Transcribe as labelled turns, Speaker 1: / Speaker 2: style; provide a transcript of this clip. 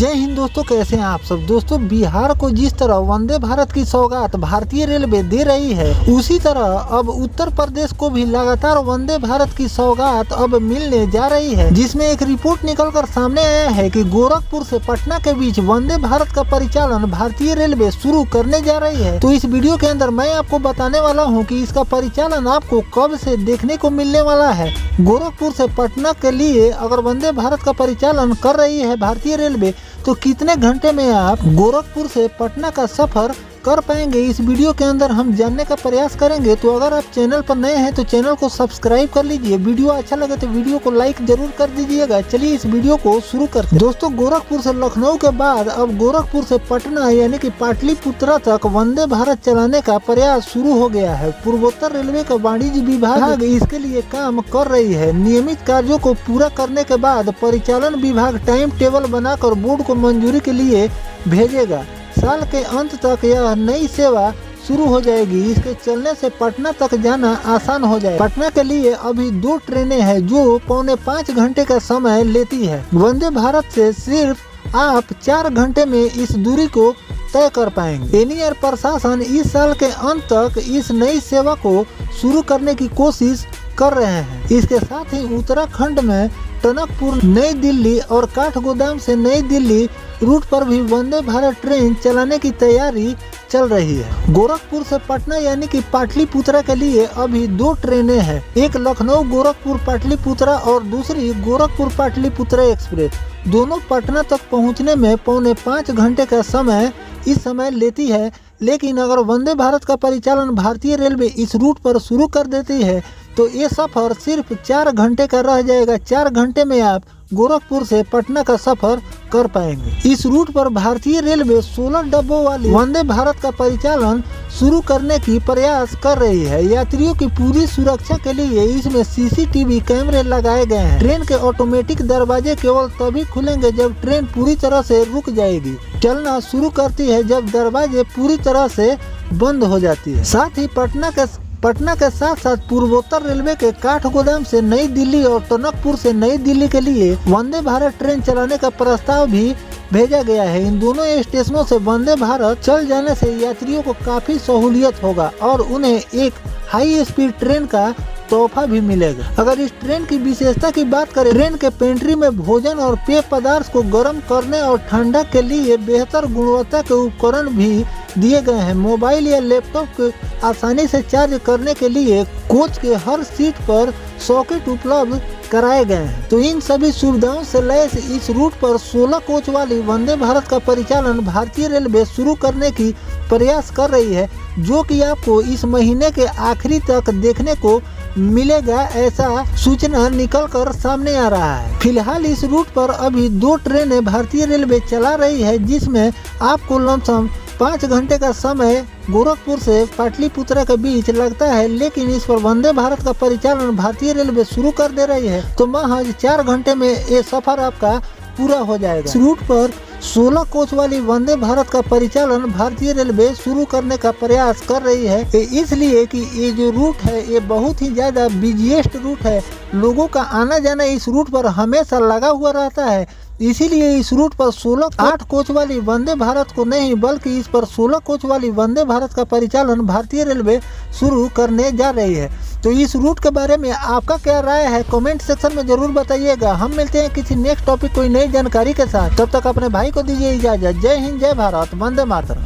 Speaker 1: जय हिंद दोस्तों, कैसे हैं आप सब। दोस्तों, बिहार को जिस तरह वंदे भारत की सौगात भारतीय रेलवे दे रही है, उसी तरह अब उत्तर प्रदेश को भी लगातार वंदे भारत की सौगात अब मिलने जा रही है, जिसमें एक रिपोर्ट निकलकर सामने आया है कि गोरखपुर से पटना के बीच वंदे भारत का परिचालन भारतीय रेलवे शुरू करने जा रही है। तो इस वीडियो के अंदर मैं आपको बताने वाला हूँ कि इसका परिचालन आपको कब से देखने को मिलने वाला है। गोरखपुर से पटना के लिए अगर वंदे भारत का परिचालन कर रही है भारतीय रेलवे, तो कितने घंटे में आप गोरखपुर से पटना का सफर कर पाएंगे, इस वीडियो के अंदर हम जानने का प्रयास करेंगे। तो अगर आप चैनल पर नए हैं तो चैनल को सब्सक्राइब कर लीजिए। वीडियो अच्छा लगे तो वीडियो को लाइक जरूर कर दीजिएगा। चलिए इस वीडियो को शुरू करते हैं। दोस्तों, गोरखपुर से लखनऊ के बाद अब गोरखपुर से पटना यानी कि पाटलिपुत्रा तक वंदे भारत चलाने का प्रयास शुरू हो गया है। पूर्वोत्तर रेलवे का वाणिज्य विभाग इसके लिए काम कर रही है। नियमित कार्यों को पूरा करने के बाद परिचालन विभाग टाइम टेबल बनाकर बोर्ड को मंजूरी के लिए भेजेगा। साल के अंत तक यह नई सेवा शुरू हो जाएगी। इसके चलने से पटना तक जाना आसान हो जाए। पटना के लिए अभी 2 ट्रेनें हैं जो 4.25 घंटे का समय लेती है। वंदे भारत से सिर्फ आप 4 घंटे में इस दूरी को तय कर पाएंगे। एनईआर प्रशासन इस साल के अंत तक इस नई सेवा को शुरू करने की कोशिश कर रहे हैं। इसके साथ ही उत्तराखंड में टनकपुर, नई दिल्ली और काठगोदाम से नई दिल्ली रूट पर भी वंदे भारत ट्रेन चलाने की तैयारी चल रही है। गोरखपुर से पटना यानी कि पाटलिपुत्रा के लिए अभी 2 ट्रेनें हैं। एक लखनऊ गोरखपुर पाटलिपुत्रा और दूसरी गोरखपुर पाटलिपुत्रा एक्सप्रेस। दोनों पटना तक पहुंचने में 4.25 घंटे का समय इस समय लेती है। लेकिन अगर वंदे भारत का परिचालन भारतीय रेलवे इस रूट पर शुरू कर देती है तो ये सफर सिर्फ 4 घंटे का रह जाएगा। 4 घंटे में आप गोरखपुर से पटना का सफर कर पाएंगे। इस रूट पर भारतीय रेलवे 16 डब्बों वाली वंदे भारत का परिचालन शुरू करने की प्रयास कर रही है। यात्रियों की पूरी सुरक्षा के लिए इसमें सीसीटीवी कैमरे लगाए गए हैं। ट्रेन के ऑटोमेटिक दरवाजे केवल तभी खुलेंगे जब ट्रेन पूरी तरह से रुक जाएगी। चलना शुरू करती है जब दरवाजे पूरी तरह से बंद हो जाती है। साथ ही पटना के साथ साथ पूर्वोत्तर रेलवे के काठगोदाम से नई दिल्ली और टनकपुर से नई दिल्ली के लिए वंदे भारत ट्रेन चलाने का प्रस्ताव भी भेजा गया है। इन दोनों स्टेशनों से वंदे भारत चल जाने से यात्रियों को काफी सहूलियत होगा और उन्हें एक हाई स्पीड ट्रेन का तोहफा भी मिलेगा। अगर इस ट्रेन की विशेषता की बात करें, ट्रेन के पेंट्री में भोजन और पेय पदार्थ को गर्म करने और ठंडा के लिए बेहतर गुणवत्ता के उपकरण भी दिए गए हैं। मोबाइल या लैपटॉप को आसानी से चार्ज करने के लिए कोच के हर सीट पर सॉकेट उपलब्ध कराए गए हैं। तो इन सभी सुविधाओं से लैस इस रूट पर 16 कोच वाली वंदे भारत का परिचालन भारतीय रेलवे शुरू करने की प्रयास कर रही है, जो कि आपको इस महीने के आखिरी तक देखने को मिलेगा, ऐसा सूचना निकल कर सामने आ रहा है। फिलहाल इस रूट पर अभी 2 ट्रेनें भारतीय रेलवे चला रही है, जिसमें आपको लमसम 5 घंटे का समय गोरखपुर से पाटलिपुत्रा के बीच लगता है। लेकिन इस पर वंदे भारत का परिचालन भारतीय रेलवे शुरू कर दे रही है तो महज 4 घंटे में ये सफर आपका पूरा हो जाएगा। इस रूट पर 16 कोच वाली वंदे भारत का परिचालन भारतीय रेलवे शुरू करने का प्रयास कर रही है, इसलिए कि ये जो रूट है ये बहुत ही ज्यादा बिजिएस्ट रूट है। लोगों का आना जाना इस रूट पर हमेशा लगा हुआ रहता है। इसीलिए इस रूट पर 8 कोच वाली वंदे भारत को नहीं बल्कि इस पर 16 कोच वाली वंदे भारत का परिचालन भारतीय रेलवे शुरू करने जा रही है। तो इस रूट के बारे में आपका क्या राय है, कमेंट सेक्शन में जरूर बताइएगा। हम मिलते हैं किसी नेक्स्ट टॉपिक कोई नई जानकारी के साथ। तब तक अपने भाई को दीजिए इजाजत। जय हिंद, जय भारत, वंदे मातरम।